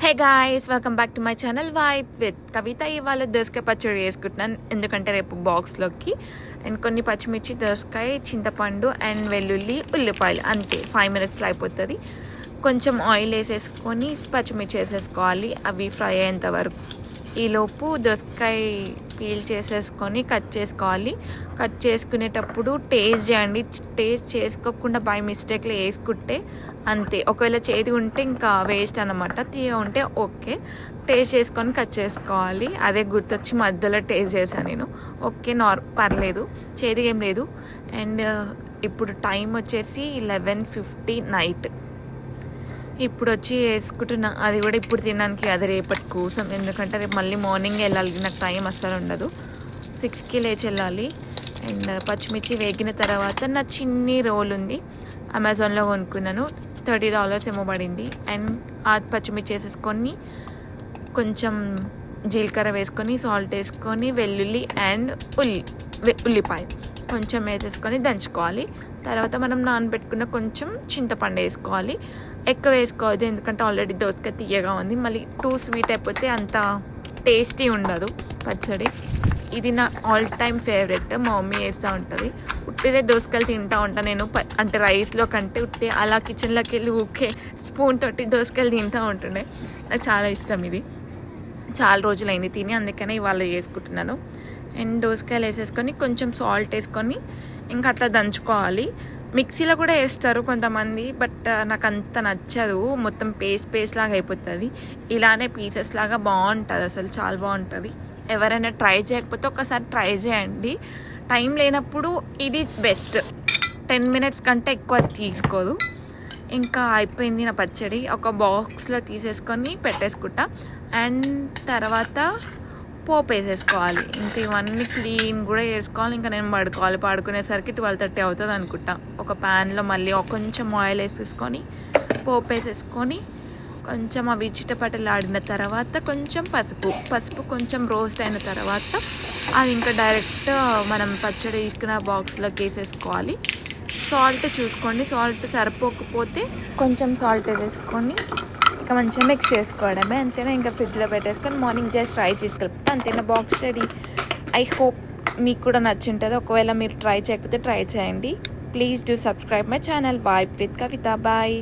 Hey guys, welcome back to my channel vibe with Kavitha. ఇవాళ దోసకాయ పచ్చడి వేసుకుంటున్నాను, ఎందుకంటే రేపు బాక్స్లోకి. అండ్ కొన్ని పచ్చిమిర్చి, దోసకాయ, చింతపండు అండ్ వెల్లుల్లి, ఉల్లిపాయలు, అంతే 5 minutesలో అయిపోతుంది. కొంచెం ఆయిల్ వేసేసుకొని పచ్చిమిర్చి వేసేసుకోవాలి, అవి ఫ్రై అయ్యేంత వరకు. ఈలోపు దోసకాయ పీల్ చేసేసుకొని కట్ చేసుకోవాలి. కట్ చేసుకునేటప్పుడు టేస్ట్ చేయండి, టేస్ట్ చేసుకోకుండా బై మిస్టేక్లో వేసుకుంటే అంతే. ఒకవేళ చేదు ఉంటే ఇంకా వేస్ట్ అనమాట, తీయ ఉంటే ఓకే. టేస్ట్ చేసుకొని కట్ చేసుకోవాలి. అదే గుర్తొచ్చి మధ్యలో టేస్ట్ చేశాను నేను. ఓకే, పర్లేదు, చేదు ఏం లేదు. అండ్ ఇప్పుడు టైం వచ్చేసి 11:50 నైట్. ఇప్పుడు వచ్చి వేసుకుంటున్నా, అది కూడా ఇప్పుడు తినడానికి, అది రేపటి కోసం. ఎందుకంటే రేపు మళ్ళీ మార్నింగ్ వెళ్ళాలి, నాకు టైం అస్సలు ఉండదు. 6కి లేచి వెళ్ళాలి. అండ్ పచ్చిమిర్చి వేగిన తర్వాత నా చిన్ని రోల్ ఉంది, అమెజాన్లో కొనుక్కున్నాను, $30 ఏమో పడింది. అండ్ ఆ పచ్చిమిర్చి వేసేసుకొని కొంచెం జీలకర్ర వేసుకొని, సాల్ట్ వేసుకొని, వెల్లుల్లి అండ్ ఉల్లిపాయ కొంచెం వేసేసుకొని దంచుకోవాలి. తర్వాత మనం నానబెట్టుకున్న కొంచెం చింతపండు వేసుకోవాలి. ఎక్కువ వేసుకోవద్దు, ఎందుకంటే ఆల్రెడీ దోసకాయ తీయగా ఉంది, మళ్ళీ టూ స్వీట్ అయిపోతే అంత టేస్టీ ఉండదు పచ్చడి. ఇది నా ఆల్ టైమ్ ఫేవరెట్, మా మమ్మీ వేస్తూ ఉంటుంది. ఉట్టిదే దోసకాయలు తింటూ ఉంటాను నేను, అంటే రైస్లో కంటే ఉట్టి అలా కిచెన్లోకి వెళ్ళి ఊకే స్పూన్ తోటి దోసకాయలు తింటూ ఉంటుండే. నాకు చాలా ఇష్టం ఇది, చాలా రోజులైంది తిని, అందుకనే ఇవాళ చేసుకుంటున్నాను. అండ్ దోసకాయలు వేసేసుకొని కొంచెం సాల్ట్ వేసుకొని ఇంకా అట్లా దంచుకోవాలి. మిక్సీలో కూడా వేస్తారు కొంతమంది, బట్ నాకు అంత నచ్చదు, మొత్తం పేస్ట్ లాగా అయిపోతుంది. ఇలానే పీసెస్ లాగా బాగుంటుంది, అసలు చాలా బాగుంటుంది. ఎవరైనా ట్రై చేయకపోతే ఒకసారి ట్రై చేయండి. టైం లేనప్పుడు ఇది బెస్ట్, 10 minutes కంటే ఎక్కువ తీసుకోదు. ఇంకా అయిపోయింది నా పచ్చడి. ఒక బాక్స్లో తీసేసుకొని పెట్టేసుకుంటా. అండ్ తర్వాత పోపు వేసేసుకోవాలి. ఇంకా ఇవన్నీ క్లీన్ కూడా చేసుకోవాలి. ఇంకా నేను పడుకునేసరికి 12:30 అవుతుంది అనుకుంటా. ఒక ప్యాన్లో మళ్ళీ కొంచెం ఆయిల్ వేసేసుకొని పోపు వేసేసుకొని కొంచెం అవి చిటపటలాడిన తర్వాత కొంచెం పసుపు కొంచెం రోస్ట్ అయిన తర్వాత అది ఇంకా డైరెక్ట్ మనం పచ్చడి తీసుకున్న బాక్స్లోకి వేసేసుకోవాలి. సాల్ట్ చూసుకోండి, సాల్ట్ సరిపోకపోతే కొంచెం సాల్ట్ వేసేసుకొని ఇంకా మంచిగా మిక్స్ చేసుకోవడమే, అంతేనా. ఇంకా ఫ్రిడ్జ్లో పెట్టేసుకొని మార్నింగ్ జస్ట్ రైస్ తీసుకెళ్ళిపోతే అంతేనా, బాక్స్ రెడీ. ఐ హోప్ మీకు కూడా నచ్చింటుంది. ఒకవేళ మీరు ట్రై చేయకపోతే ట్రై చేయండి. Please do subscribe my channel vibe with Kavitha. Bye.